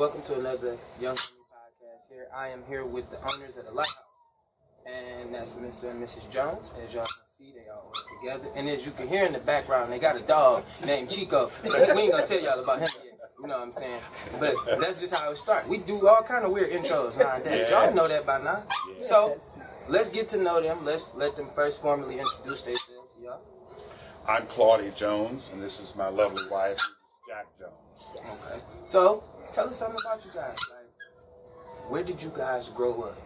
Welcome to another Young Family Podcast here. I am here with the owners of the Lighthouse. And that's Mr. and Mrs. Jones. As y'all can see, they are always together. And as you can hear in the background, they got a dog named Chico. But we ain't going to tell y'all about him yet. You know what I'm saying? But that's just how it starts. We do all kind of weird intros nowadays. Yes. Y'all know that by now. Yes. So, let's get to know them. Let's let them first formally introduce themselves to y'all. I'm Claudia Jones, and this is my lovely wife, Mrs. Jack Jones. Okay. So, tell us something about you guys. Like, where did you guys grow up?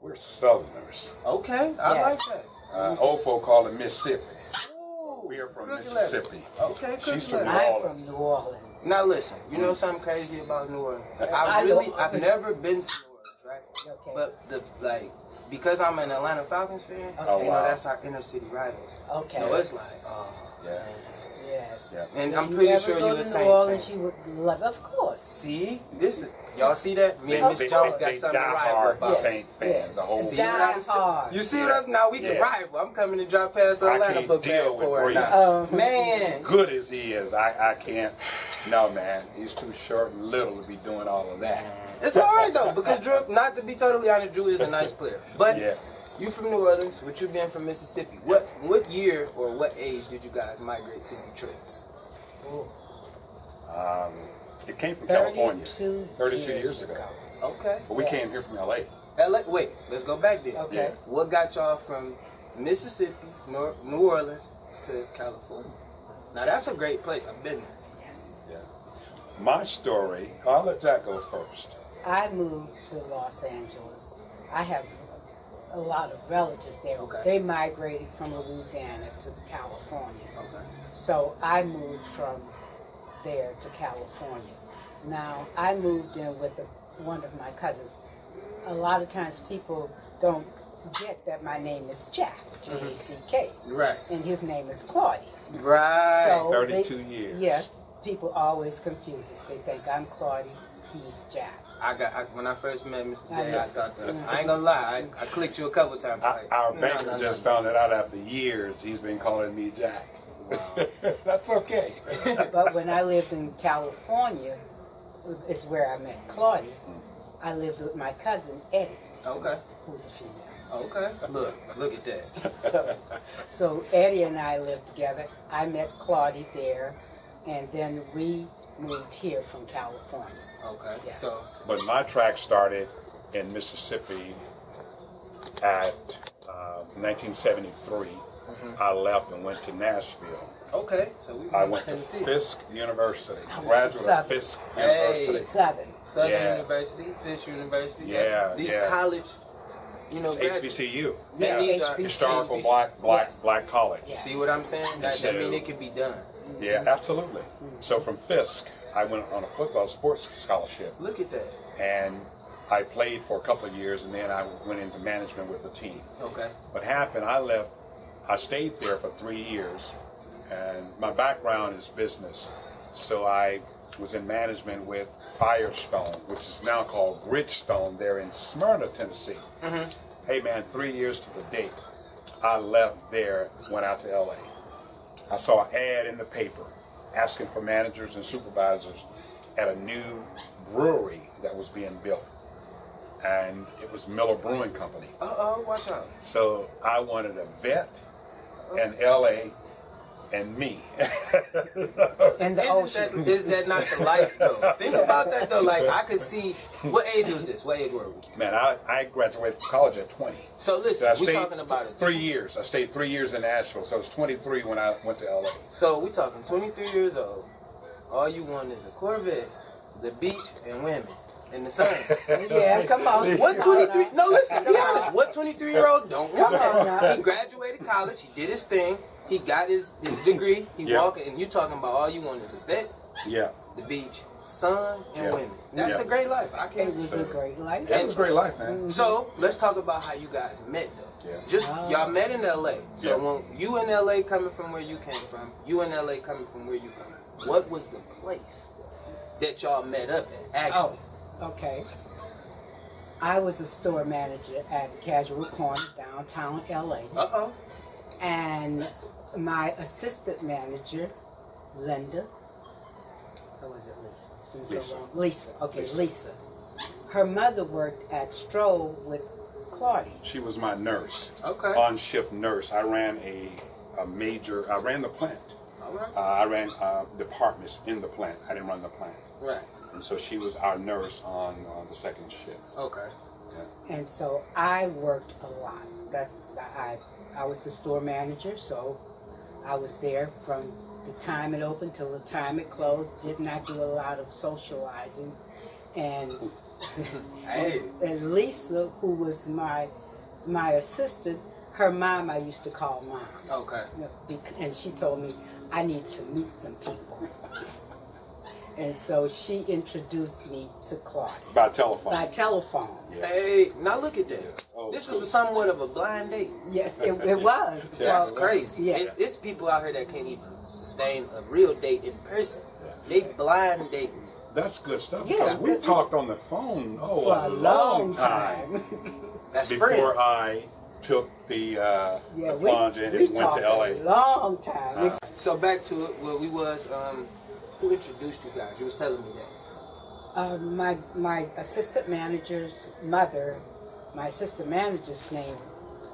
We're Southerners. Okay, I like that. Old folk call it Mississippi. Ooh, We're from cookie Mississippi. letter. Okay, She's cookie from New letter. I'm Orleans. from New Orleans. Now listen, you know something crazy about New Orleans? know. I've never been to New Orleans, right? Okay. But because I'm an Atlanta Falcons fan, Oh, you know wow. that's our inner city rivals. Okay. So it's like, Yeah. man. Yes. Yeah. And If I'm you pretty ever sure go you're a to Saints New Orleans, fan. you would love, of course. See, y'all see that? Me and Miss Jones got something to rival die-hard about. Saint fans. A whole See Die what I'm saying? hard. You see what I'm? Now we can Yeah. rival. I'm coming to drop past the I Atlanta can't book bag deal with for it Breeze. now. Man. Good as he is, I can't. No, man. He's too short and little to be doing all of that. It's all right though, because Drew, not to be totally honest, Drew is a nice player. But Yeah. you from New Orleans, with you being from Mississippi, what year or what age did you guys migrate to Detroit? It came from California 32 years ago. Okay. But we Yes. came here from LA. LA, wait, let's go back there. Okay. Yeah. What got y'all from Mississippi, New Orleans to California? Now that's a great place. I've been there. Yes. Yeah. My story, I'll let Jack go first. I moved to Los Angeles. I have a lot of relatives there. Okay. They migrated from Louisiana to California. Okay. So I moved from there to California. Now, I moved in with one of my cousins. A lot of times people don't get that my name is Jack, J-A-C-K, Right. and his name is Claudia. Right. So 32 years. Yeah, people always confuse us. They think I'm Claudia, he's Jack. When I first met Mr. I J, know. I thought I ain't gonna lie, I clicked you a couple times. Like, Our no, banker no, just no. found it out after years. He's been calling me Jack. Wow. That's okay. But when I lived in California, is where I met Claudia. I lived with my cousin Eddie, Okay. who's a female. Okay. Look at that. So Eddie and I lived together. I met Claudia there, and then we moved here from California. Okay. Yeah. So But my track started in Mississippi at 1973. I left and went to Nashville. okay. So we I in went to Tennessee. Fisk University, I went to graduate of Southern. Fisk Hey. University. Southern. Southern Yeah. University, Fisk University. Yeah, These yeah. college, It's graduates. HBCU. Yeah, these are HBCU. Historical Yes. black college. Yes. See what I'm saying? That So- mean it can be done. Yeah, absolutely. So from Fisk, I went on a football sports scholarship, Look at that. and I played for a couple of years, and then I went into management with the team. Okay. What happened, I stayed there for 3 years, and my background is business. So I was in management with Firestone, which is now called Bridgestone there in Smyrna, Tennessee. Hey man, 3 years to the date, I left there, went out to LA. I saw an ad in the paper asking for managers and supervisors at a new brewery that was being built. And it was Miller Brewing Company. Watch out. So I wanted a vet, an LA, and me. In the ocean. Is that not the life though? Think about that though. Like I could see. What age was this? What age were we? Man, I graduated from college at 20. So listen, So I we're stayed talking about it. 3 years. I stayed 3 years in Nashville. So I was 23 when I went to LA. So we talking 23 years old. All you want is a Corvette, the beach, and women in the sun. Yeah, come on. What 23? No, listen. Be honest. What 23-year-old don't want Come on that? now. He graduated college. He did his thing. He got his degree. He Yeah. walking, and you talking about all you want is a vet, Yeah. the beach, sun, and Yeah. women. That's Yeah. a great life. I It can't. was a great life. It was a great life, man. So let's talk about how you guys met though. Yeah. Just y'all met in LA. So Yeah. when you in LA coming from where you came from, you in LA coming from where you come from. What was the place that y'all met up at? Actually. Oh, okay. I was a store manager at Casual Corner, downtown LA. And my assistant manager, Linda, Or was it Lisa? It's been so Lisa. long. Lisa. Okay, Lisa. Lisa. Her mother worked at Stroh with Claudia. She was my nurse. Okay. On shift nurse. I ran I ran the plant. All right. I ran departments in the plant. I didn't run the plant. Right. And so she was our nurse on the second shift. Okay. Yeah. And so I worked a lot. I was the store manager, so I was there from the time it opened till the time it closed. Did not do a lot of socializing. And Hey. and Lisa, who was my assistant, her mom I used to call Mom. Okay. And she told me I need to meet some people. And so she introduced me to Claudia. By telephone. By telephone. Yeah. Hey, now look at that. Oh, This so- is somewhat of a blind date. Yes, it was. That's So, crazy. Yes. It's people out here that can't even sustain a real date in person. They blind date. That's good stuff Yeah, because we that's- talked on the phone for a long time. That's before friends. I took the Yeah, plunge and we went talked to LA. a long time. So back to it, where we was. Who introduced you guys? You was telling me that. My assistant manager's mother, my assistant manager's name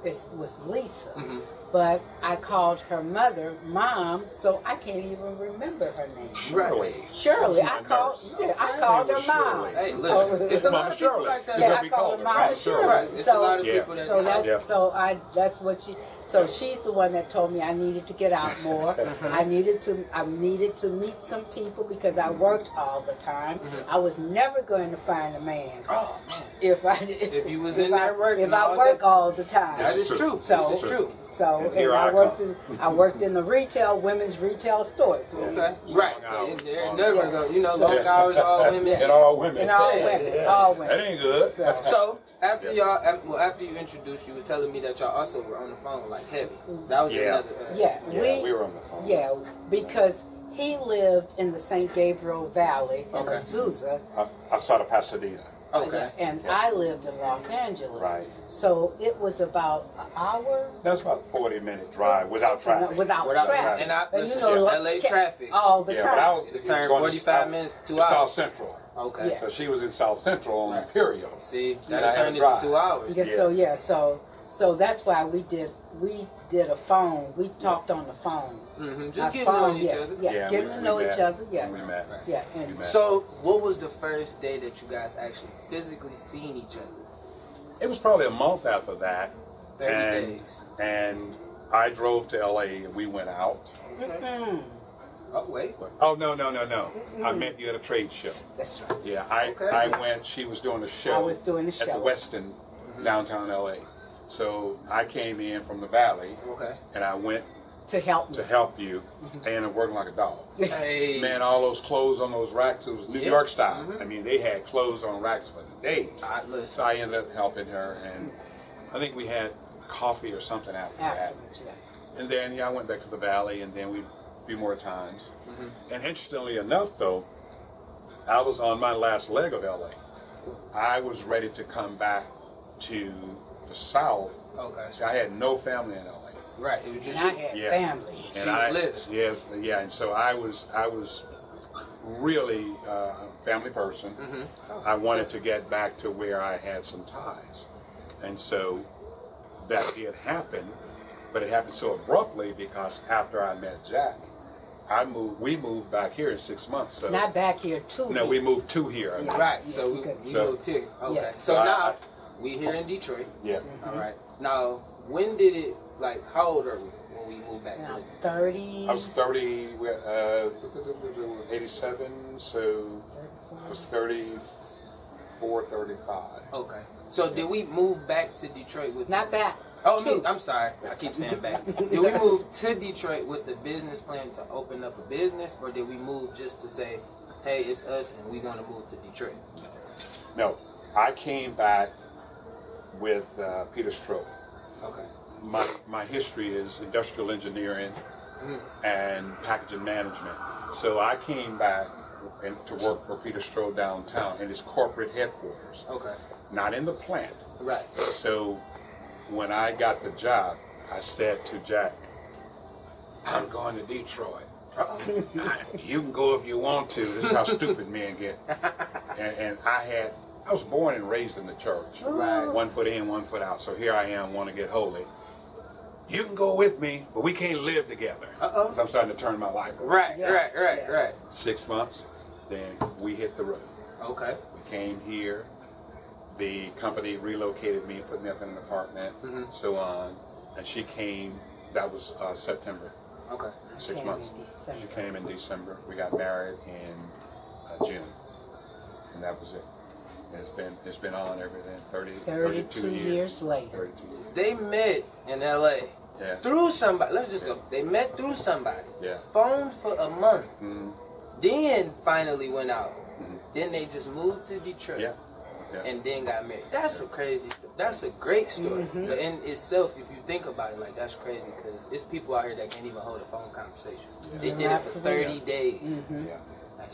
was Lisa. Mm-hmm. But I called her mother Mom, so I can't even remember her name. Shirley. Shirley. That's my nurse. I called her was Mom. Shirley. Hey, listen, it's a lot Mama of people Shirley. like that. Is Yeah, what I we call call her her. Mama Mama Shirley. Shirley. Right. It's a lot of Yeah. people that. That's what she. So she's the one that told me I needed to get out more. I needed to meet some people because I worked all the time. I was never going to find a man Oh man. if you was in there working If I all work day. all the time. That is true. So- This is true. So And here I I worked come. I worked in the women's retail stores. Okay. Right. So hours, they're long never hours. gonna, So- long hours, all women. And all women. And all women, all That women. ain't good. So- So after after you introduced, you was telling me that y'all also were on the phone like heavy. That was Yeah. another. Yeah, Yeah, we were on the phone. Yeah, because he lived in the St. Gabriel Valley in Okay. Azusa, Outside of Pasadena. Okay. and Yeah. I lived in Los Angeles. Right. So it was about an hour That's about a 40-minute drive without traffic. Without Without traffic. and I But listen, like, LA traffic. all the Yeah, time. but I was It turned going to 45 minutes, 2 South hours. Central. Okay. Yeah. So she was in South Central on Right. Imperial. See, And I that had turned to into drive. 2 hours. Yeah, so that's why we did a phone. We talked on the phone. Mm-hmm. Our Just getting phone, to know each yeah, other. Yeah, getting to know met. each other. Yeah, We met. yeah, and met. So, what was the first day that you guys actually physically seen each other? It was probably a month after that. 30 and, days. And I drove to LA and we went out. Mm, Oh, wait. Oh, no. I met you at a trade show. that's right. Yeah, Okay. I went, she was doing a show. I was doing a At show. the Westin, downtown LA. So I came in from the valley Okay. and I went To help me. to help you and I'm working like a dog. Hey. Man, all those clothes on those racks, it was New Yeah. York style. Mhm. I mean, they had clothes on racks for days. Listen. So I ended up helping her, and I think we had coffee or something after that. Afterwards, yeah. And then I went back to the valley, and then we a few more times. Mm-hmm. And interestingly enough, though, I was on my last leg of LA. I was ready to come back to the South. Okay. See, I had no family in LA. Right. It was just And I you. had Yeah. family. She was living. Yes, yeah, and so I was really a family person. Mm-hmm. I wanted to get back to where I had some ties, and so that did happen, but it happened so abruptly because after I met Jack, we moved back here in 6 months. So Not back here too. no, we moved to here. I mean. Right. Yeah, So we So- moved here. Okay. Yeah. So So now we here in Detroit. Yeah. All right. Now, when did it? Like, how old are we when we moved back to? Now, 30. I was 30, 87, so I was 34, 35. Okay. So did we move back to Detroit with? Not back. Oh, Two. I'm sorry. I keep saying back. Did we move to Detroit with the business plan to open up a business, or did we move just to say, "Hey, it's us, and we want to move to Detroit"? No, I came back with Peter Stroh. Okay. My history is industrial engineering and packaging management. So I came back to work for Peter Stroh downtown in his corporate headquarters, Okay. not in the plant. Right. So when I got the job, I said to Jack, I'm going to Detroit. You can go if you want to. This is how stupid men get. And I was born and raised in the church. Right. 1 foot in, 1 foot out. So here I am, want to get holy. You can go with me, but we can't live together. Because I'm starting to turn my life around. Right, Yes, right. 6 months, then we hit the road. Okay. We came here. The company relocated me, put me up in an apartment, so on. And she came, that was September. Okay. 6 Came months. in December. She came in December. We got married in June. And that was it. And it's been on ever then. 32 years later. 32 years. They met in LA. Yeah. Through somebody. Let's just go. They met through somebody. Yeah. Phoned for a month. Mm-hmm. Then finally went out. Mm-hmm. Then they just moved to Detroit. Yeah. Yeah. And then got married. That's a crazy story. That's a great story. But in itself, if you think about it, like, that's crazy because it's people out here that can't even hold a phone conversation. They did it for 30 days. Yeah.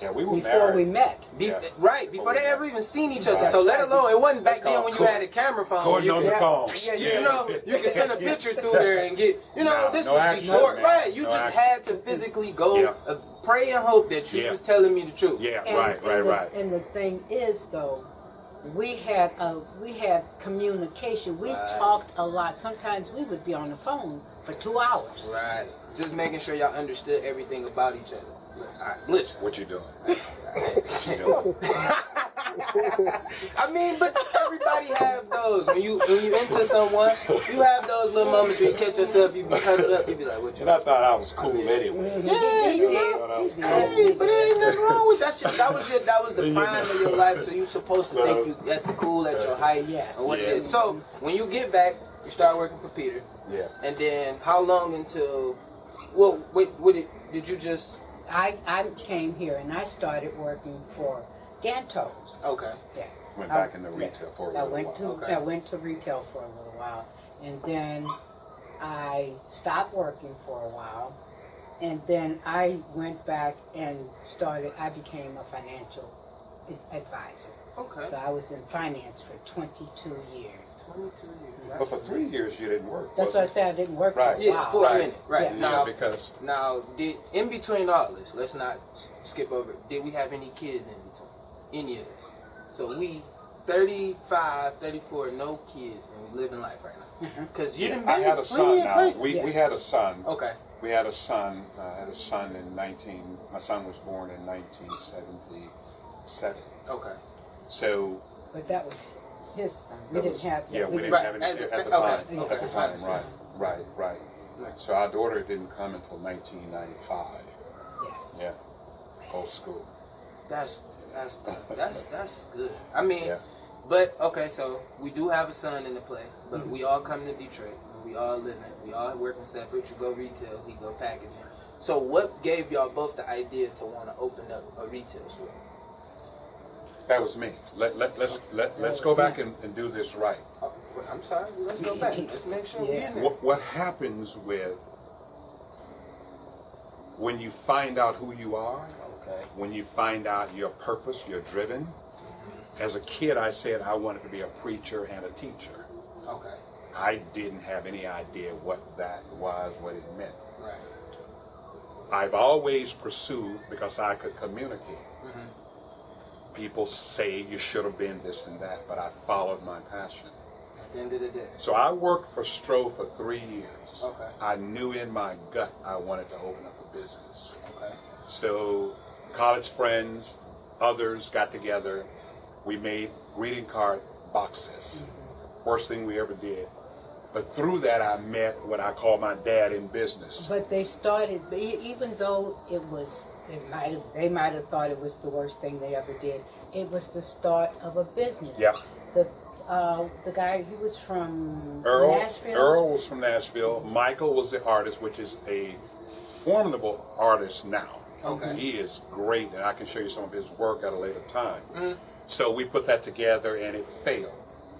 Yeah, we were Before married. we met. Right, before they ever even seen each other. So let alone, it wasn't back then when you had a camera phone. Going You on could- the phone. you know, you can send a picture through there and get, this No was action, before, man. right? You No just action. had to physically go Yeah. pray and hope that you Yeah. was telling me the truth. Yeah, And- right. And the thing is, though, we had communication. We Right. talked a lot. Sometimes we would be on the phone for 2 hours. Right. Just making sure y'all understood everything about each other. All right, listen. What you doing? What you doing? I mean, but everybody have those. When you into someone, you have those little moments where you catch yourself, you be huddled up, you be like, what you And I thought I was cool anyway. Yeah, He you did. know, That was He cool. did. Hey, but there ain't nothing wrong with that shit. That was the prime of your life, so you supposed to think you at the cool, at your height, Yes. and what it Yeah. is. So when you get back, you start working for Peter, Yeah. and then how long until? Well, wait, did you just? I came here and I started working for Gantos. Okay. Yeah. Went back into retail for a little while. Okay. I went to retail for a little while, and then I stopped working for a while, and then I went back and I became a financial advisor. Okay. So I was in finance for 22 years. 22 years. But for 3 years you didn't work. That's why I was it? said I didn't work Right. for a Yeah, while. for Right. a minute, right? Yeah. Now, Yeah, because now, in between all this, let's not skip over. Did we have any kids in between? Any of this? So we 35, 34, no kids, and we living life right now. Because you didn't. I had a son now. We had a son. Okay. We had a son. I had a son in my son was born in 1977. Okay. So But that was his son. We that didn't was- have. yeah, we didn't Right, have any as a- at the time. okay, At the time, okay. right. Right. So our daughter didn't come until 1995. Yes. Yeah, old school. That's good. I mean, Yeah. but okay, so we do have a son in the play, but we all come to Detroit. And we all living. We all working separate. You go retail, he go packaging. So what gave y'all both the idea to want to open up a retail store? That was me. Let's go back and do this right. Oh, wait, I'm sorry. Let's go back. Let's make sure we're in there. What happens when you find out who you are, Okay. when you find out your purpose, you're driven. As a kid, I said I wanted to be a preacher and a teacher. Okay. I didn't have any idea what that was, what it meant. Right. I've always pursued because I could communicate. Mm-hmm. People say you should have been this and that, but I followed my passion. At the end of the day. So I worked for Stroh for 3 years. Okay. I knew in my gut I wanted to open up a business. Okay. So college friends, others got together. We made greeting card boxes. Worst thing we ever did. But through that I met what I call my dad in business. But they started, even though they might have thought it was the worst thing they ever did. It was the start of a business. Yeah. The guy, he was from Earl Nashville. was from Nashville. Michael was the artist, which is a formidable artist now. Okay. He is great, and I can show you some of his work at a later time. Mm-hmm. So we put that together, and it failed.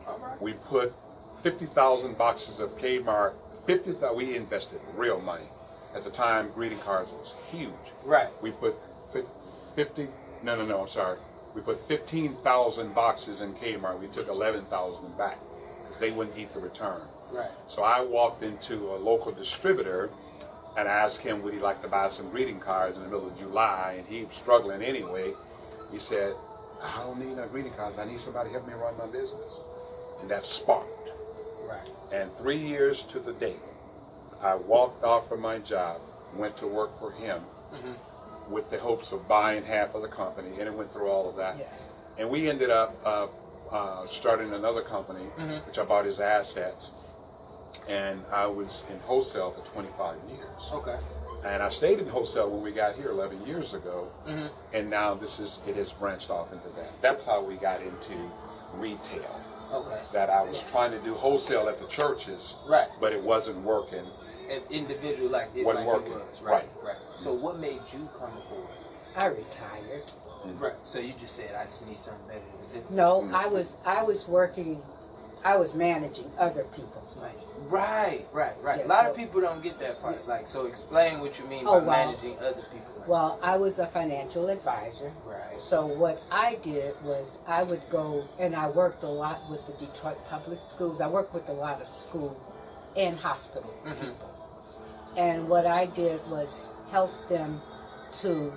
All right. We put 50,000 boxes of Kmart. 50,000. We invested real money. At the time, greeting cards was huge. Right. We put 50. No. I'm sorry. We put 15,000 boxes in Kmart. We took 11,000 back because they wouldn't eat the return. Right. So I walked into a local distributor and I asked him would he like to buy some greeting cards in the middle of July, and he was struggling anyway. He said, I don't need no greeting cards. I need somebody to help me run my business. And that sparked. Right. And 3 years to the date, I walked off from my job, went to work for him with the hopes of buying half of the company, and it went through all of that. Yes. And we ended up starting another company, which I bought his assets, and I was in wholesale for 25 years. Okay. And I stayed in wholesale when we got here 11 years ago, and now it has branched off into that. That's how we got into retail. Okay. That I was trying to do wholesale at the churches, Right. but it wasn't working. An individual like it, Wasn't like working. it was. Right. Right. So what made you come aboard? I retired. Right. So you just said, I just need something better to do. No, I was working. I was managing other people's money. Right. Yeah, a lot of so- people don't get that part. Like, so explain what you mean Oh, by wow. managing other people. Well, I was a financial advisor. Right. So what I did was I would go, and I worked a lot with the Detroit Public Schools. I worked with a lot of school and hospital people. And what I did was help them to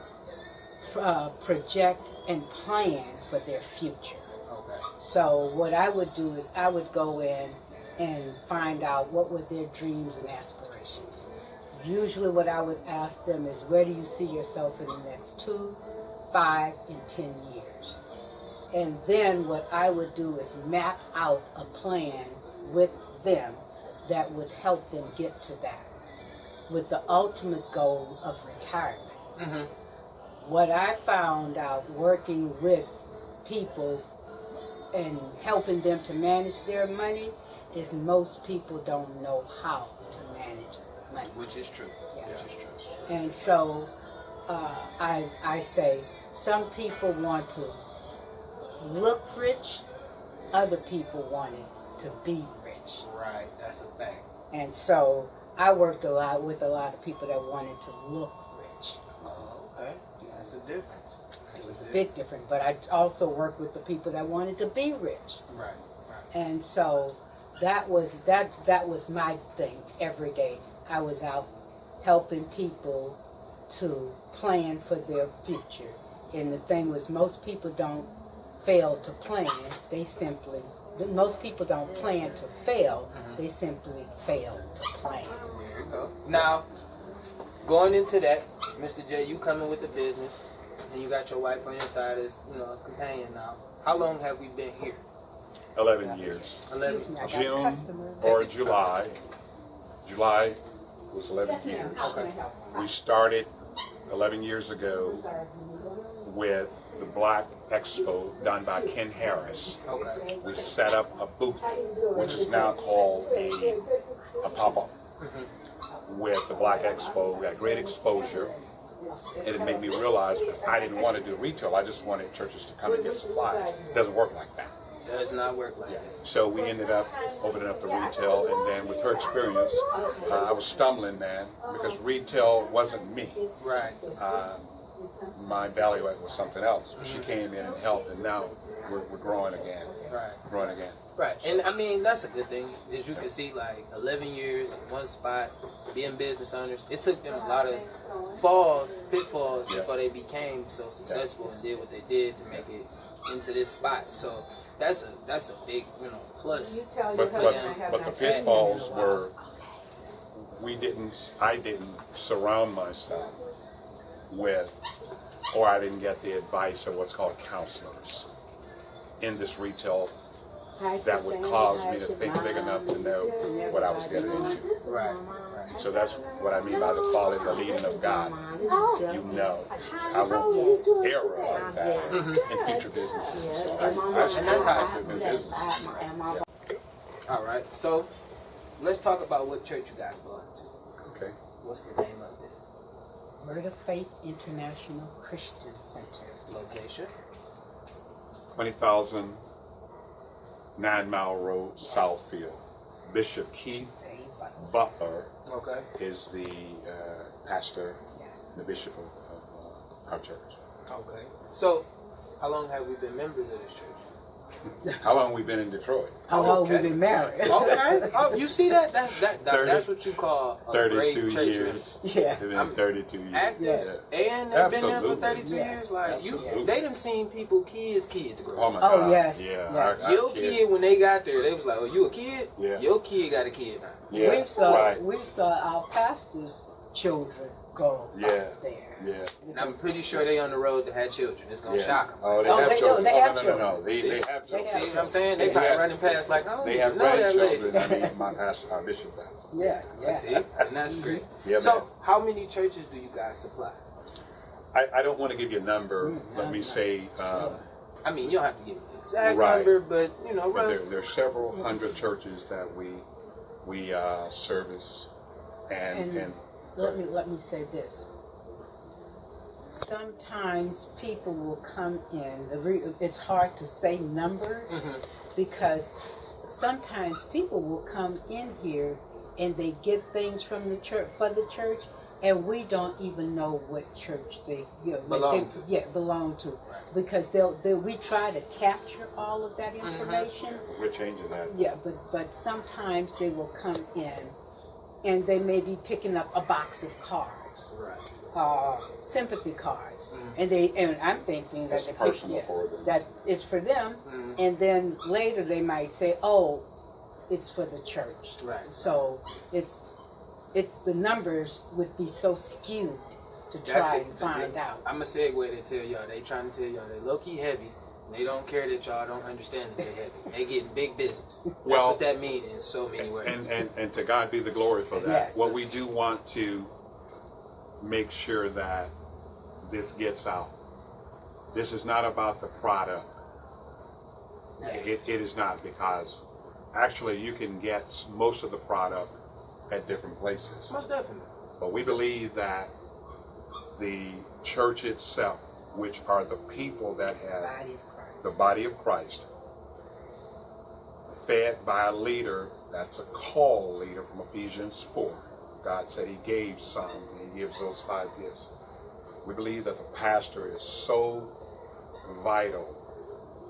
project and plan for their future. Okay. So what I would do is I would go in and find out what were their dreams and aspirations. Usually what I would ask them is, where do you see yourself in the next 2, 5, and 10 years? And then what I would do is map out a plan with them that would help them get to that, with the ultimate goal of retirement. What I found out working with people and helping them to manage their money is most people don't know how to manage money. Which is true. Yeah. Which is true. And so I say some people want to look rich, other people wanted to be rich. Right. That's a fact. And so I worked a lot with a lot of people that wanted to look rich. Oh, okay. That's a difference. It's a big difference, but I also worked with the people that wanted to be rich. Right. And so that was my thing every day. I was out helping people to plan for their future. And the thing was, most people don't fail to plan. Most people don't plan to fail. They simply fail to plan. There you go. Now, going into that, Mr. J, you coming with the business, and you got your wife on your side as, a companion now. How long have we been here? 11 years. Excuse me, I got a June customer. or July. July was 11 years. Okay. We started 11 years ago with the Black Expo done by Ken Harris. Okay. We set up a booth, which is now called a pop-up, with the Black Expo. We got great exposure, and it made me realize I didn't want to do retail. I just wanted churches to come and get supplies. It doesn't work like that. Does not work like that. So we ended up opening up the retail, and then with her experience, I was stumbling, man, because retail wasn't me. Right. My bailiwick was something else. She came in and helped, and now we're growing again. Right. Growing again. Right. And I mean, that's a good thing. As you can see, like 11 years, one spot, being business owners. It took them a lot of pitfalls before they became so successful and did what they did to make it into this spot. So that's a big, plus. But the pitfalls were I didn't surround myself with, or I didn't get the advice of what's called counselors in this retail that would cause me to think big enough to know what I was getting into. Right. So that's what I mean by the following the leading of God. You know, I won't error like that in future businesses. So And that's how it's in business. All right. So let's talk about what church you guys belong to. Okay. What's the name of it? Word of Faith International Christian Center. Location? 20,000 9 Mile Road, Southfield. Bishop Keith Butler Okay. is the pastor, the bishop of our church. Okay. So, how long have we been members of this church? How long we been in Detroit? How long we been married? Okay. Oh, you see that? That's 30 that's what you call a great 32 church years. Yeah. It's been 32 years. active, Yeah. and they've been there for Absolutely. 32 Yes. years. Like Absolutely. they done seen people, kids grow Oh up. my Oh, God. yes, Yeah. yes. Your kid, when they got there, they was like, "Oh, you a kid? Yeah. Your kid got a kid now." Yeah. Right. We saw our pastor's children go Yeah. up there. Yeah. And I'm pretty sure they on the road to have children. It's gonna Yeah. shock them. Oh, they Oh, have they- children. they Oh, have no. They have They children. See what I'm saying? They They probably have- running past like, "Oh, They have know that lady." grandchildren. I mean, my pastor, our bishop does. Yeah, yeah. See, and that's great. Yeah, So, man. how many churches do you guys supply? I don't want to give you a number. Let me say, I mean, you don't have to give me the exact Right. number, but you know, but rough. there are several hundred churches that we service, and Let me say this. Sometimes people will come in. It's hard to say numbers because sometimes people will come in here and they get things from the church for the church, and we don't even know what church they Belong to. Yeah, belong to, because we try to capture all of that information. we're changing that. Yeah, but sometimes they will come in and they may be picking up a box of cards, Right. sympathy cards, Mm-hmm. and I'm thinking that It's they pick- personal for them. that it's for them, Mhm. and then later they might say, "Oh, it's for the church." Right. So it's the numbers would be so skewed to That's try it. and find out. I'm a segue to tell y'all. They trying to tell y'all they low key heavy. And they don't care that y'all don't understand that they're heavy. They getting big business. That's Well, what that means in so many words. And to God be the glory for that. Yes. What we do want to make sure that this gets out. This is not about the product. Yes. It is not, because actually you can get most of the product at different places. Most definitely. But we believe that the church itself, which are the people that have Body of Christ. the body of Christ, fed by a leader that's a call leader from Ephesians 4. God said he gave some, and he gives those 5 gifts. We believe that the pastor is so vital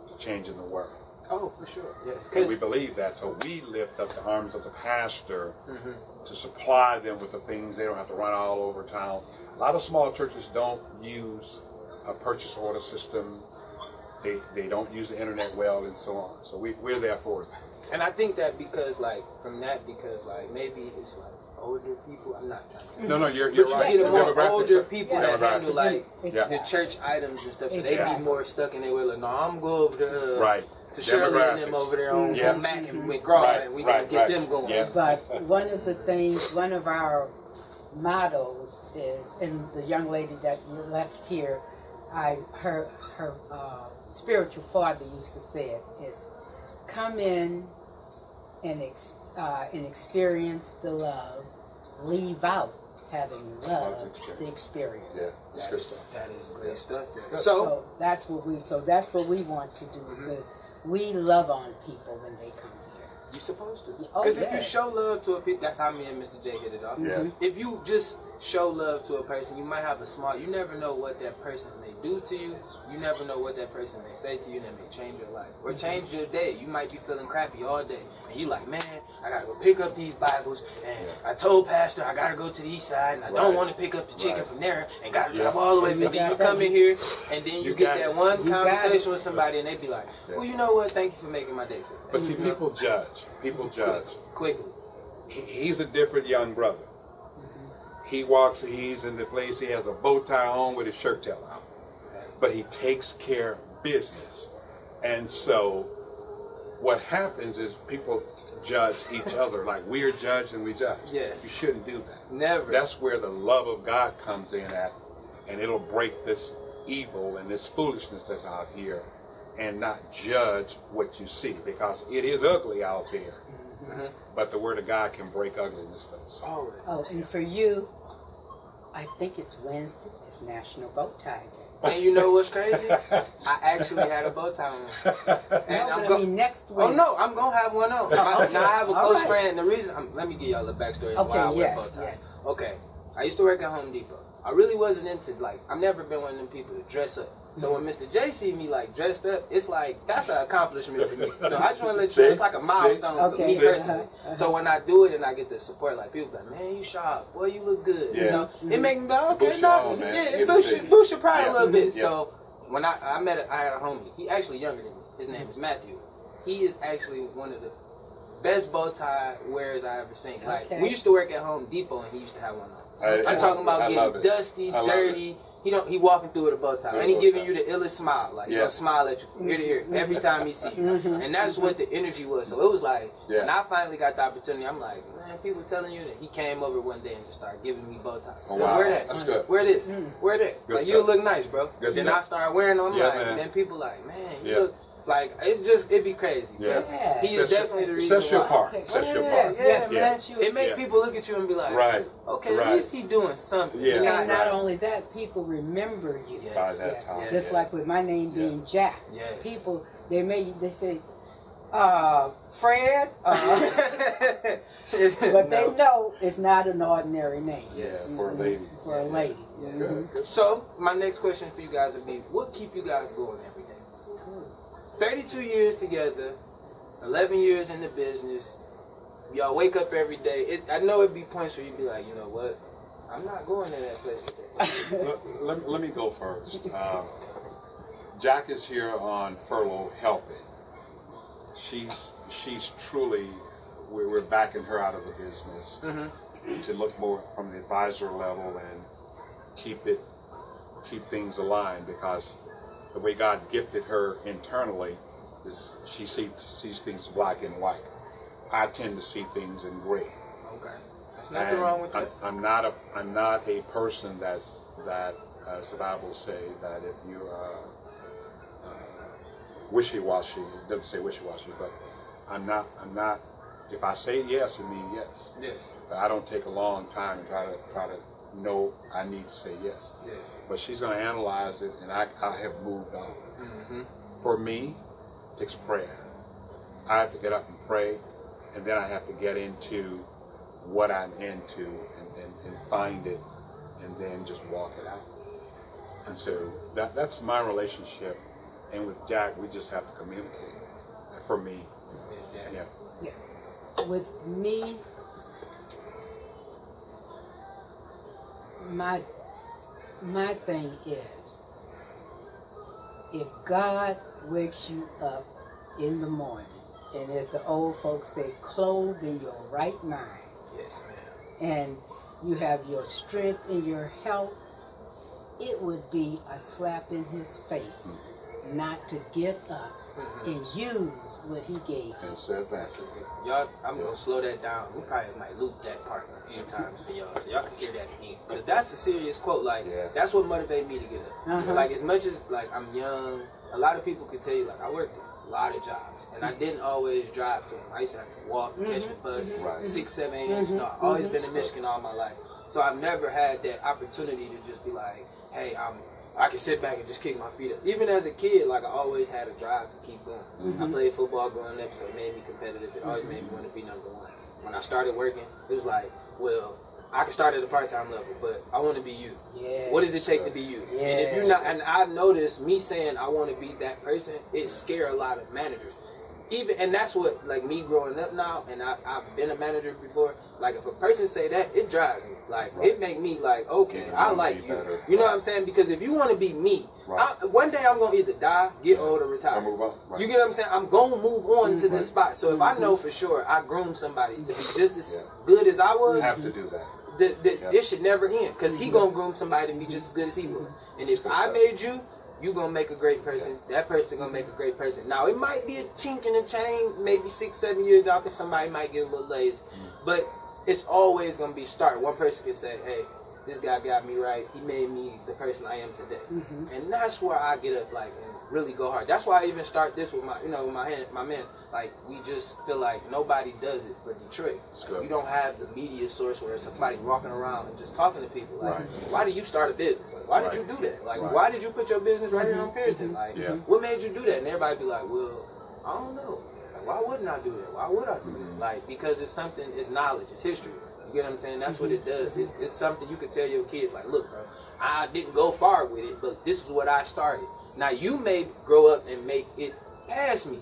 to changing the world. Oh, for sure. Yes. And we believe that, so we lift up the arms of the pastor Mhm. to supply them with the things. They don't have to run all over town. A lot of small churches don't use a purchase order system. They don't use the internet well, and so on. So we're there for them. And I think that because maybe it's like older people. I'm not trying to. No, you're But you right. get more Demographics older are- people Yeah. that handle like Exactly. the church items and stuff, so they be Exactly. more stuck in their way. Like, no, I'm go over to Right. to Shirley and them Demographics. over there on Yeah. Mac and McGraw, Right, and we right, gotta get right. them going. Yeah. But one of our mottos is, and the young lady that left here, her spiritual father used to say it, is come in and experience the love, leave out having loved the experience. Yeah, that's good stuff. That is great stuff. Good. So that's what we want to do. Is that we love on people when they come here. you're supposed to, Oh, because if yeah. you show love to a people, that's how me and Mr. J hit it off. Yeah. If you just show love to a person, you might have a smart. You never know what that person may do to you. You never know what that person may say to you that may change your life or change your day. You might be feeling crappy all day, and you like, man, I gotta go pick up these Bibles, and I told Pastor I gotta go to the east side, and I don't Right. want to pick up the chicken Right. from there, and gotta Yeah. drive all the way. You But then you got come that. in here, and then you You get got that it. one You got conversation it. with somebody, and they be like, Yeah. well, you know what? Thank you for making my day. But see, people judge. People judge. Quickly. He's a different young brother. He walks, he's in the place, he has a bow tie on with his shirt tail out. But he takes care of business. And so what happens is people judge each other. Like we're judged and we judge. Yes. You shouldn't do that. Never. That's where the love of God comes in at, and it'll break this evil and this foolishness that's out here and not judge what you see, because it is ugly out there. But the word of God can break ugliness though. So. Always. Oh, and for you, I think it's Wednesday. It's National Bow Tie Day. And you know what's crazy? I actually had a bow tie on. And No, but I mean next week. Oh no, I'm gonna have one on. Now I have a All close right. friend. The reason, let me give y'all a backstory on why I Okay, wear yes, bow ties. yes. Okay, I used to work at Home Depot. I really wasn't into I've never been one of them people to dress up. So when Mr. J see me like dressed up, it's like that's an accomplishment for me. So I just want to let you know it's like a milestone for me personally. So when I do it and I get the support, like people like, man, you sharp, boy, you look good. You know, it make me be like, okay, no, it boosts your pride a little bit. So when I had a homie. He actually younger than me. His name is Matthew. He is actually one of the best bow tie wearers I ever seen. Like we used to work at Home Depot and he used to have one on. I'm talking about getting dusty, dirty. He walking through with a bow tie, and he giving you the illest smile, like he'll smile at you from ear to ear every time he see you, and that's what the energy was. So it was like when I finally got the opportunity, I'm like, man, people telling you that. He came over one day and just started giving me bow ties. Oh, wow. Wear that. That's good. Wear this. Wear that. Good like stuff. you look nice, bro. Good then stuff. I started wearing them. I'm like, man. then people like, man, you look. Like it'd be crazy. Yeah. He is definitely the reason Sets you why. apart. Sets you apart. It make people look at you and be like, okay, at least he doing something. And not only that, people remember you. By that time. Just like with my name being Jack. Yes. People they say, Fred, but they know it's not an ordinary name. Yes. For a lady. For a lady. Good. So my next question for you guys would be, what keep you guys going every day? 32 years together, 11 years in the business. Y'all wake up every day. I know it'd be points where you'd be like, you know what? I'm not going to that place today. Let me go first. Jack is here on furlough helping. She's truly, we're backing her out of the business to look more from the advisor level and keep things aligned, because the way God gifted her internally is she sees things black and white. I tend to see things in gray. Okay, there's nothing wrong with that. I'm not a person that, as the Bible say, that if you're wishy-washy, it doesn't say wishy-washy, but I'm not. If I say yes, it means yes. Yes. But I don't take a long time and try to know I need to say yes. Yes. But she's going to analyze it, and I have moved on. For me, it's prayer. I have to get up and pray, and then I have to get into what I'm into and find it, and then just walk it out. And so that's my relationship. And with Jack, we just have to communicate. For me, yeah. With me, my thing is, if God wakes you up in the morning, and as the old folks say, clothed in your right mind, Yes, ma'am. and you have your strength and your health, it would be a slap in his face not to get up and use what he gave you. And said that. Y'all, I'm gonna slow that down. We probably might loop that part a few times for y'all, so y'all can hear that again. Because that's a serious quote. Like, that's what motivated me to get up. Like, as much as like I'm young, a lot of people could tell you like I worked a lot of jobs, and I didn't always drive to them. I used to have to walk, catch the bus, 6, 7 a.m. start. Always been in Michigan all my life, so I've never had that opportunity to just be like, hey, I can sit back and just kick my feet up. Even as a kid, like I always had a drive to keep going. I played football growing up, so it made me competitive. It always made me want to be number one. When I started working, it was like, well, I can start at a part-time level, but I want to be you. Yes. What does it take to be you? Yes. And if you're not, and I noticed me saying I want to be that person, it scared a lot of managers. And that's what, like me growing up now, and I've been a manager before. Like if a person say that, it drives me. Like it make me like, okay, I like you. Better. You know what I'm saying? Because if you want to be me, one day I'm gonna either die, get old, or retire. Move on. You get what I'm saying? I'm gonna move on to this spot. So if I know for sure I groomed somebody to be just as good as I was, You have to do that. it should never end. Because he gonna groom somebody to be just as good as he was. And if I made you, you gonna make a great person. That person gonna make a great person. Now it might be a chink in the chain, maybe 6, 7 years out, because somebody might get a little lazy. But it's always gonna be start. One person can say, "Hey, this guy got me right. He made me the person I am today." And that's where I get up like and really go hard. That's why I even start this with my, my mans. Like we just feel like nobody does it but Detroit. Like, you don't have the media source where somebody walking around and just talking to people. Like, why did you start a business? Like, why did you do that? Like, why did you put your business right here on Puritan? Like, what made you do that? And everybody be like, well, I don't know. Like, why wouldn't I do that? Why would I do that? Like, because it's something. It's knowledge. It's history. You get what I'm saying? That's what it does. It's something you can tell your kids, like, look, bro, I didn't go far with it, but this is what I started. Now you may grow up and make it past me,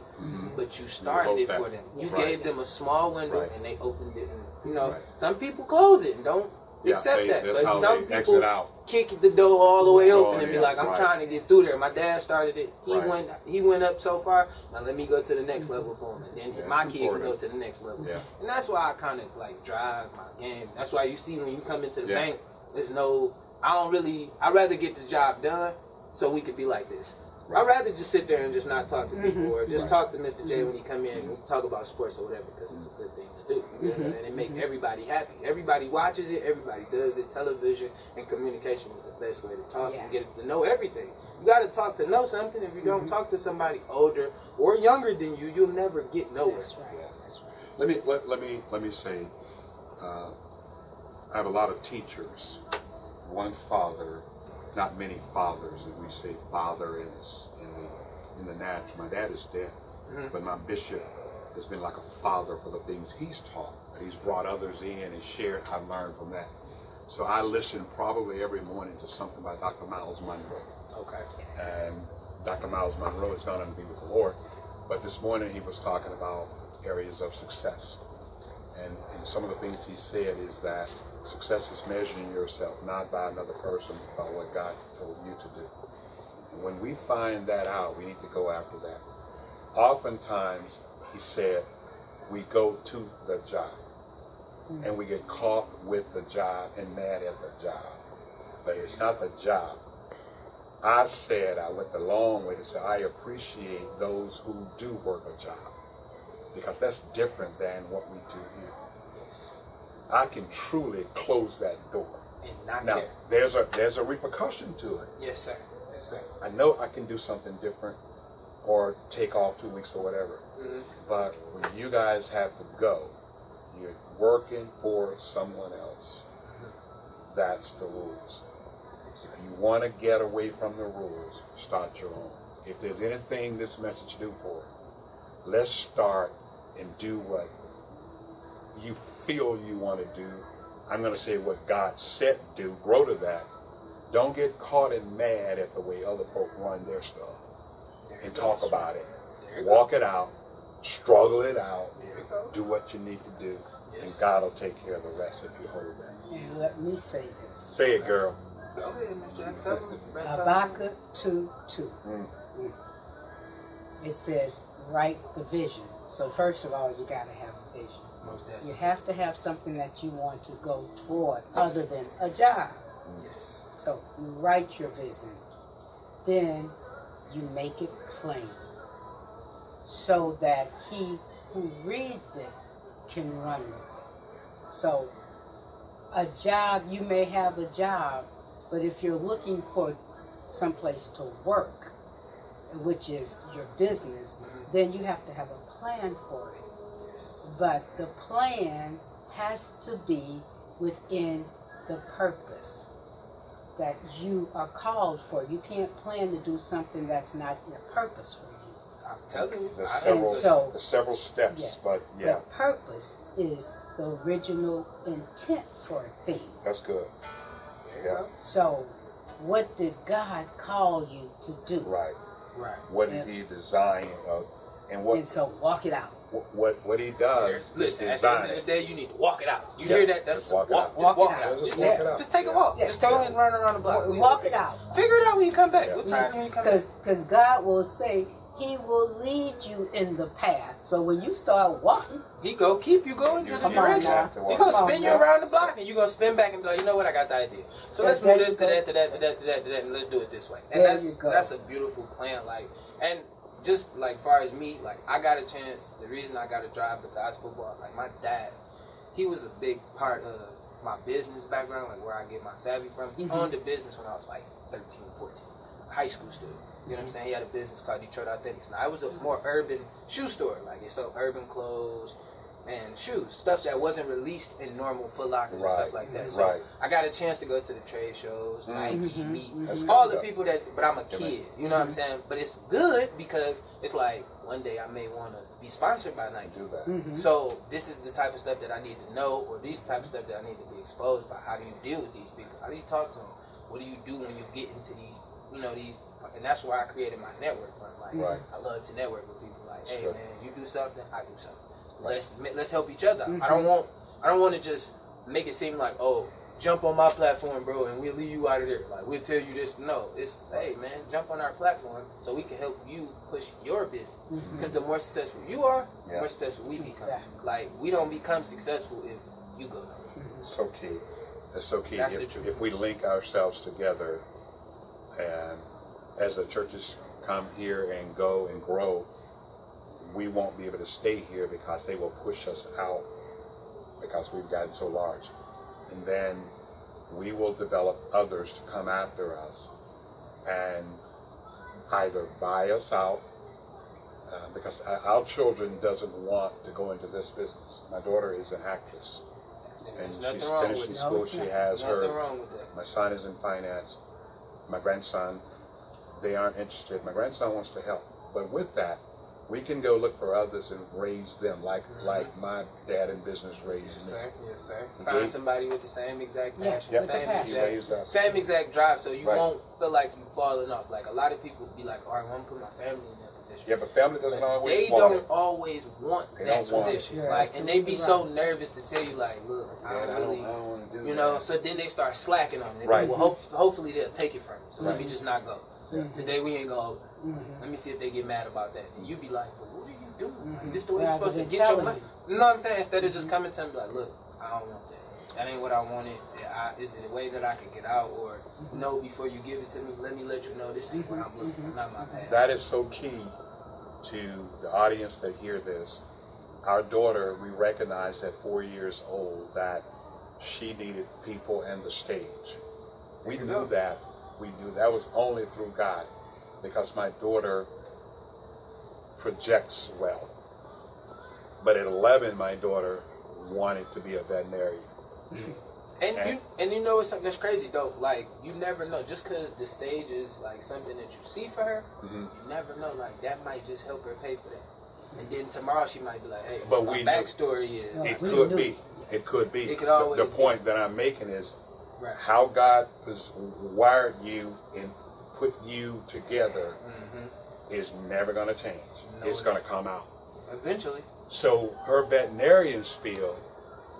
but you started hope it that. for them. You Right. gave them a small window, Right. and they opened it. And, you know, Right. some people close it and don't accept that, that's but how some they people exit out. kick the door all the way open and be yeah, like, "I'm right. trying to get through there." My dad started it. Right. He went up so far. Now let me go to the next level for him, and then Yeah, my it's kid can go important. to the next level. Yeah. And that's why I kind of like drive my game. That's why you see when you come into the Yeah. bank, there's no. I'd rather get the job done so we could be like this. Right. I'd rather just sit there and just not talk to people or just Right. talk to Mr. J when he come in and talk about sports or whatever, because it's a good thing to do. You know what I'm saying? It make everybody happy. Everybody watches it. Everybody does it. Television and communication is the best way to talk and Yes. get to know everything. You got to talk to know something. If you don't talk to somebody older or younger than you, you'll never get nowhere. That's right. That's right. Let me say, I have a lot of teachers. One father, not many fathers, and we say father in the natural. My dad is dead, but my bishop has been like a father for the things he's taught. He's brought others in and shared. I've learned from that. So I listen probably every morning to something by Dr. Miles Monroe. Okay. And Dr. Miles Monroe is gone to be with the Lord. But this morning he was talking about areas of success. And some of the things he said is that success is measuring yourself not by another person, but by what God told you to do. And when we find that out, we need to go after that. Oftentimes, he said, we go to the job and we get caught with the job and mad at the job. But it's not the job. I went the long way to say, I appreciate those who do work a job, because that's different than what we do here. Yes. I can truly close that door. And not Now, care. there's a repercussion to it. Yes, sir. Yes, sir. I know I can do something different or take off 2 weeks or whatever. But when you guys have to go, you're working for someone else. That's the rules. If you want to get away from the rules, start your own. If there's anything this message do for it, let's start and do what you feel you want to do. I'm going to say what God said do. Grow to that. Don't get caught and mad at the way other folk run their stuff and talk about it. Walk it out. Struggle it out. Do what you need to do. And God will take care of the rest if you hold that. And let me say this. Say it, girl. Go ahead, Mr. Jack. Tell them. Habakkuk 2:2. It says, write the vision. So first of all, you got to have a vision. Most definitely. You have to have something that you want to go toward other than a job. Yes. So you write your vision. Then you make it plain so that he who reads it can run with it. So a job, you may have a job, but if you're looking for someplace to work, which is your business, then you have to have a plan for it. Yes. But the plan has to be within the purpose that you are called for. You can't plan to do something that's not your purpose for you. I'm telling you. There's so- several steps, Yeah. but yeah, The purpose is the original intent for a thing. that's good. There you Yeah. go. So what did God call you to do? Right. Right. What did he design? And what And so walk it out. what he does is Listen, at the end design of the it. day, you need to walk it out. You Yeah, hear that? That's just walk it out. Just walk it out. Just Just, walk it out. just take a walk. Yeah. Just go and run around the block. Walk it out. Figure it out when you come back. Yeah. What time when you come back? Because God will say he will lead you in the path. So when you start walking, He go keep you going to the Come on direction. now. He gonna Come on spin you now. around the block, and you gonna spin back and be like, you know what? I got the idea. So let's There move this you to go. that, to that, to that, to that, to that, and let's do it this way. And There you go. that's a beautiful plan. Like, and just like far as me, like I got a chance. The reason I got to drive besides football, like my dad, he was a big part of my business background, like where I get my savvy from. He owned a business when I was like 13, 14, high school student. You know what I'm saying? He had a business called Detroit Authentics. Now, it was a more urban shoe store. Like, it sold urban clothes and shoes. Stuff that wasn't released in normal Foot Lockers and stuff like that. So, Right. I got a chance to go to the trade shows, Nike, Meet, That's all good. the people that, but I'm a kid. You know what I'm saying? But it's good because it's like, one day I may want to be sponsored by Nike. Do that. So this is the type of stuff that I need to know, or these type of stuff that I need to be exposed by. How do you deal with these people? How do you talk to them? What do you do when you get into these, you know, these and that's why I created my network. Like, Right. I love to network with people. Like, hey Sure. man, you do something, I do something. Let's help each other. I don't want to just make it seem like, oh, jump on my platform, bro, and we'll leave you out of there. Like, we'll tell you this. No, it's, hey, man, jump on our platform so we can help you push your business. Because the more successful you are, the more successful we become. Exactly. Like, we don't become successful if you go nowhere. So key. That's so key. That's the truth. If we link ourselves together, and as the churches come here and go and grow, we won't be able to stay here because they will push us out because we've gotten so large. And then we will develop others to come after us and either buy us out, because our children doesn't want to go into this business. My daughter is an actress, and There's nothing she's wrong finishing with it. school. She has Nothing her. wrong with that. My son is in finance. My grandson, they aren't interested. My grandson wants to help. But with that, we can go look for others and raise them like my dad in business raised Yes, me. sir. Yes, sir. Okay. Find somebody with the same exact Yeah, passion, with the same passion. Raise us. same exact drive, so you Right. won't feel like you falling off. Like a lot of people be like, all right, well, I'm putting my family in that position. Yeah, but family doesn't But always they want don't it. always want They that don't want it. position. You're Like, and they be so absolutely nervous to tell you, like, look, I Man, don't really, want to do you know. that. So then they start slacking on it. They be, Right. well, hopefully they'll take it from me. So let me Right. just not go. Today we ain't go. Let me see if they get mad about that. And you be like, well, what are you doing? Like, this the way you're Rather supposed to than get your telling money. You know what I'm saying? Instead of just coming to me like, look, I don't want that. That ain't what I wanted. Is it a way that I could get out? Or no, before you give it to me, let you know this ain't what I'm looking for, not my path. That is so key to the audience that hear this. Our daughter, we recognized at 4 years old that she needed people and the stage. We knew that. We knew that was only through God, because my daughter projects well. But at 11, my daughter wanted to be a veterinarian. And you know what's something that's crazy though? Like, you never know. Just because the stage is like something that you see for her, you never know. Like, that might just help her pay for that. And then tomorrow she might be like, hey, But my we knew. backstory is. It We could knew. be. It could be. It could always the be. point that I'm making is Right. how God has wired you and put you together is never going to change. No, It's going to come out. Eventually. So her veterinarian spiel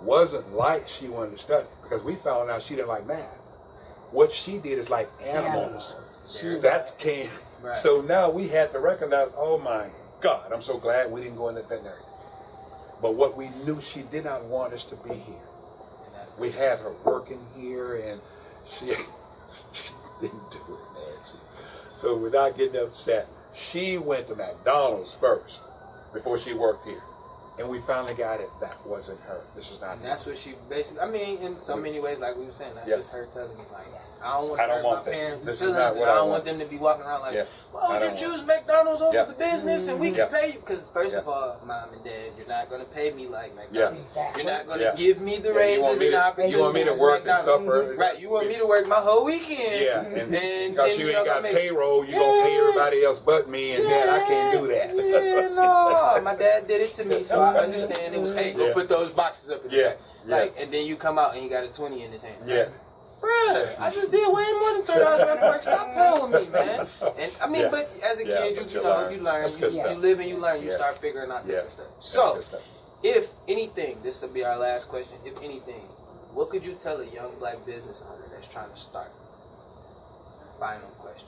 wasn't like she wanted to study, because we found out she didn't like math. What she did is like animals. That came. Right. So now we had to recognize, oh my God, I'm so glad we didn't go into veterinary. But what we knew she did not want us to be here. And that's We had her working here, and she didn't do it, Nancy. So without getting upset, she went to McDonald's first before she worked here. And we finally got it. That wasn't her. This is not And her. that's what she basically, I mean, in so many ways, like we were saying, not Yeah. just her telling me, like, I don't want I to don't hurt want my this. parents' This is feelings, not and what I I don't want. want them to be walking around like, Yeah. why I would you don't choose McDonald's over Yeah. the business and we Yeah. can pay you? Because first Yeah. of all, mom and dad, you're not going to pay me like McDonald's. Exactly. You're not going to Yeah. give me the Yeah, raises you want me and to, opportunities. you want me to as work and McDonald's. suffer? Right, you want me to work my whole weekend. Yeah, and then because you ain't got make- payroll, you gonna pay everybody else but me, and Dad, I can't do that. Yeah, no, my dad did it to me, so I understand. It was, hey, go Yeah. put those boxes up in the Yeah, back. yeah. Like, and then you come out and you got a 20 in his hand. Yeah. Bruh, I just did way more than $30 worth of work. Stop playing with me, man. And I mean, Yeah. but as a Yeah, kid, but you you know, learn. you learn. That's You, good you stuff. live and you learn. You Yeah. start figuring out Yeah. different stuff. That's So, good stuff. if anything, this will be our last question. If anything, what could you tell a young black business owner that's trying to start? Final question.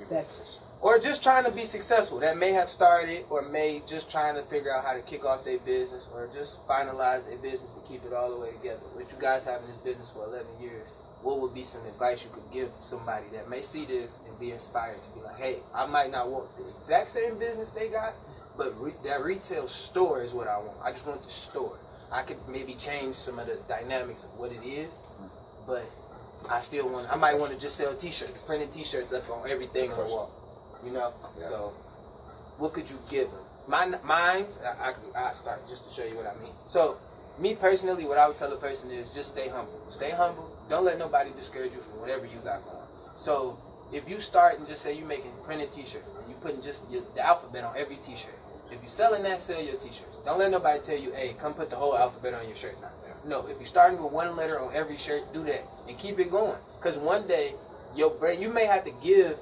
That's Or just trying to be successful, that may have started, or may just trying to figure out how to kick off their business, or just finalize their business to keep it all the way together. With you guys having this business for 11 years, what would be some advice you could give somebody that may see this and be inspired to be like, hey, I might not want the exact same business they got, but that retail store is what I want. I just want the store. I could maybe change some of the dynamics of what it is, but I still want, I might want to just sell t-shirts, printing t-shirts up on everything on the wall. You know, Yeah. so what could you give them? Mine's, I start just to show you what I mean. So, me personally, what I would tell a person is just stay humble. Stay humble. Don't let nobody discourage you from whatever you got going. So, if you start and just say you're making printed t-shirts and you putting just the alphabet on every t-shirt. If you're selling that, sell your t-shirts. Don't let nobody tell you, hey, come put the whole alphabet on your shirt now. No, if you're starting with one letter on every shirt, do that and keep it going. Because one day, your brain, you may have to give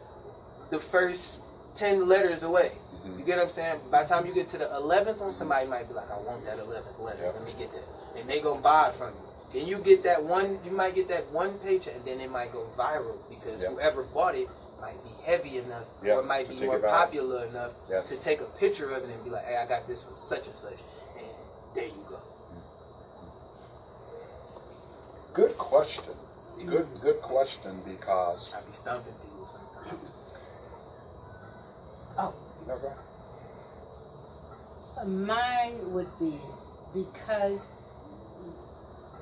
the first 10 letters away. You get what I'm saying? By the time you get to the 11th one, somebody might be like, I want that 11th letter. Yep. Let me get that. And they gonna buy it from you. Then you get that one, you might get that one paycheck, and then it might go viral because whoever bought it might be heavy enough or might be more popular enough to take a picture of it and be like, hey, I got this from such and such. And there you go. Good question. Good question, because I be stumping people sometimes. Oh, no, go ahead. mine would be because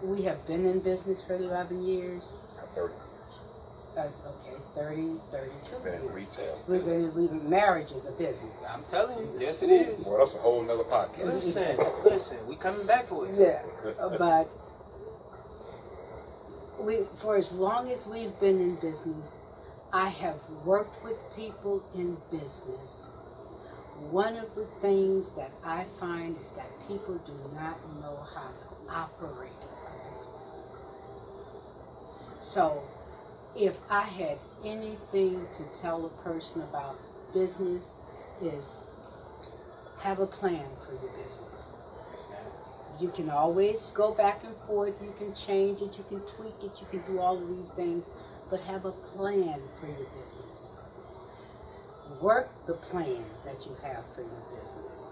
we have been in business for 11 years. 30 years. Okay, 30, 32 Been in years. retail. Marriage is a business. I'm telling you, yes it is. Well, that's a whole nother podcast. Listen, we coming back for it. Yeah, but for as long as we've been in business, I have worked with people in business. One of the things that I find is that people do not know how to operate a business. So, if I had anything to tell a person about business, is have a plan for your business. Yes, ma'am. You can always go back and forth, you can change it, you can tweak it, you can do all of these things, but have a plan for your business. Work the plan that you have for your business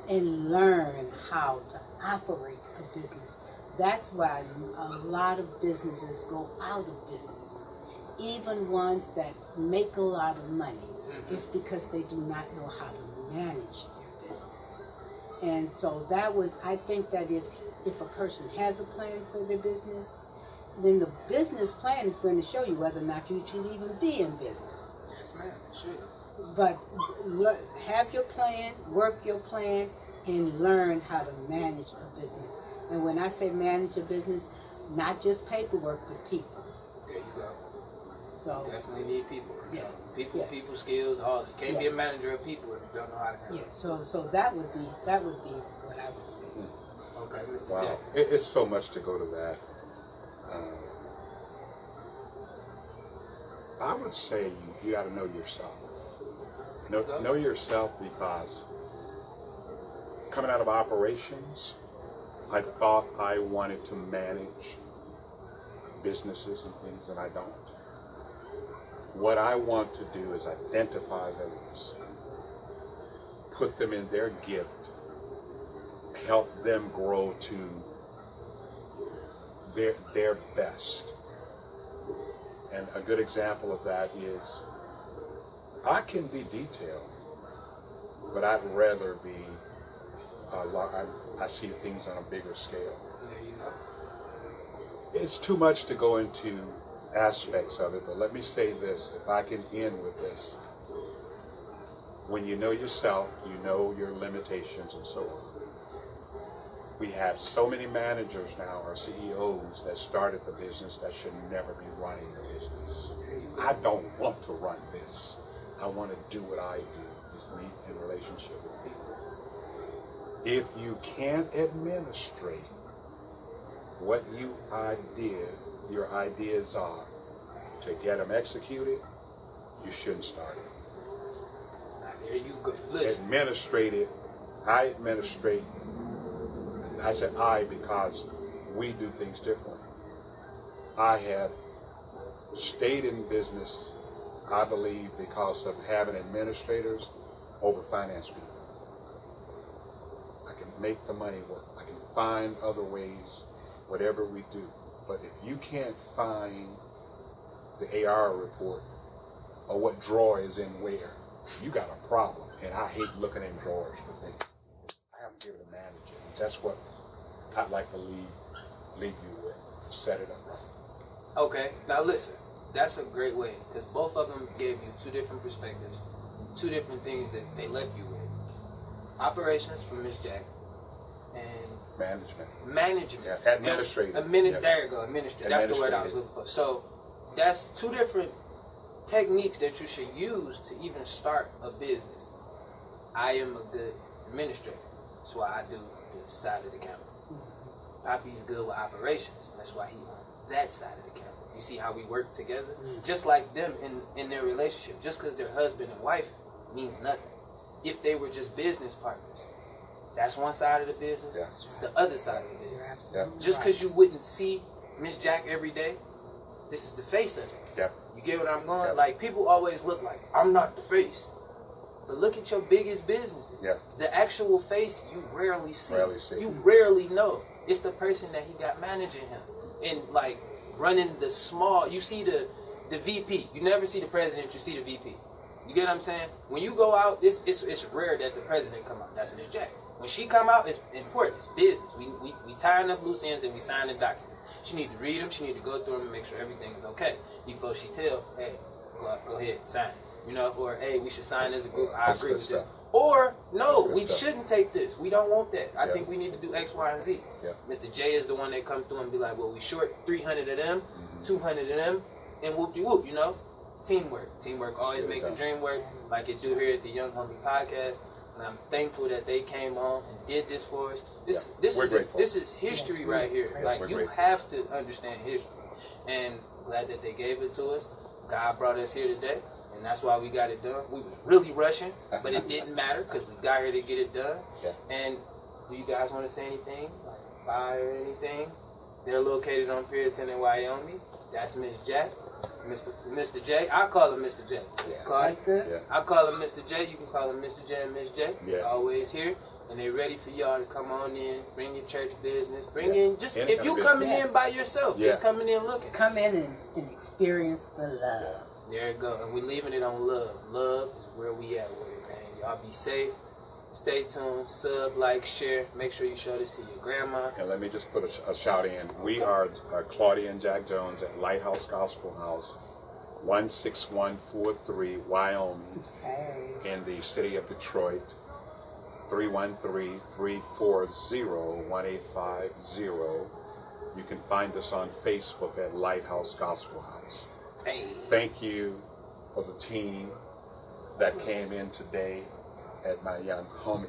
and learn how to operate a business. That's why a lot of businesses go out of business. Even ones that make a lot of money, it's because they do not know how to manage their business. And so I think that if a person has a plan for their business, then the business plan is going to show you whether or not you should even be in business. Yes, ma'am. It should. But have your plan, work your plan, and learn how to manage a business. And when I say manage a business, not just paperwork, but people. There you go. So Definitely need people. Yeah. People skills, all that. Can't be a manager of people if you don't know how to handle it. So that would be what I would say. Okay, Mr. Wow, Jack. it's so much to go to that. I would say you got to know yourself. Know yourself, because coming out of operations, I thought I wanted to manage businesses and things, and I don't. What I want to do is identify those, put them in their gift, help them grow to their best. And a good example of that is, I can be detailed, but I'd rather be I see things on a bigger scale. There you go. It's too much to go into aspects of it, but let me say this, if I can end with this. When you know yourself, you know your limitations and so on. We have so many managers now, or CEOs, that started the business that should never be running the business. I don't want to run this. I want to do what I do, is be in relationship with people. If you can't administrate what your ideas are, to get them executed, you shouldn't start it. Now, there you go. Listen. Administrate it. I administrate. I said I because we do things differently. I have stayed in business, I believe, because of having administrators over finance people. I can make the money work. I can find other ways, whatever we do. But if you can't find the AR report or what drawer is in where, you got a problem. And I hate looking in drawers for things. I have to give it a manager. That's what I'd like to leave you with. Set it up right. Okay, now listen. That's a great way, because both of them gave you two different perspectives, two different things that they left you with. Operations from Miss Jack, and management. Yeah, administrative. There you go, administrative. That's the word I was looking for. So that's two different techniques that you should use to even start a business. I am a good administrator. That's why I do this side of the camera. Poppy's good with operations. That's why he on that side of the camera. You see how we work together? Just like them in their relationship. Just because they're husband and wife means nothing. If they were just business partners, that's one side of the business. Yes. It's the other side of the business. Yeah. Just because you wouldn't see Miss Jack every day, this is the face of it. Yeah. You get what I'm going? Yeah. Like, people always look like, I'm not the face. But look at your biggest businesses. Yeah. The actual face you rarely see. You Mm-hmm. rarely know. It's the person that he got managing him. And like running the small, you see the VP. You never see the president, you see the VP. You get what I'm saying? When you go out, it's rare that the president come out. That's Miss Jack. When she come out, it's important. It's business. We tying up loose ends and we signing documents. She need to read them. She need to go through them and make sure everything is okay before she tell, hey, go ahead, sign. You know, or hey, we should sign as a group. I agree with this. Or no, we shouldn't take this. We don't want that. I think we need to do X, Y, and Z. Yeah. Mr. J is the one that come through and be like, well, we short 300 of them, 200 of them, and whoop-de-whoop, you know? Teamwork always make the dream work, like it do here at the Young Homie Podcast. And I'm thankful that they came on and did this for us. This is history right here. Like, you have to understand history. And glad that they gave it to us. God brought us here today. And that's why we got it done. We was really rushing, but it didn't matter because we got here to get it done. Yeah. And do you guys want to say anything? Like, bye or anything? They're located on Pier 10 in Wyoming. That's Miss Jack. Mr. J. I call him Mr. J. Yeah, that's good. Yeah. I call him Mr. J. You can call him Mr. J and Miss J. Yeah. Always here. And they're ready for y'all to come on in, bring your church business, bring in, just Any if you coming in by yourself, just coming in looking. Come in and experience the love. There you go. And we're leaving it on love. Love is where we at with it, man. Y'all be safe. Stay tuned. Sub, like, share. Make sure you show this to your grandma. And let me just put a shout in. We are Claudia and Jack Jones at Lighthouse Gospel House, 16143 Wyoming, in the city of Detroit. 313-340-1850. You can find us on Facebook at Lighthouse Gospel House. Hey. Thank you for the team that came in today at my Young Homie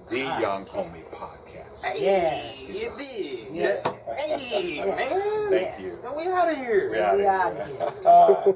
Young Homie Podcast. Hey, Yes. you did. Yeah. Hey, man. Thank you. And we out of here. We out of here.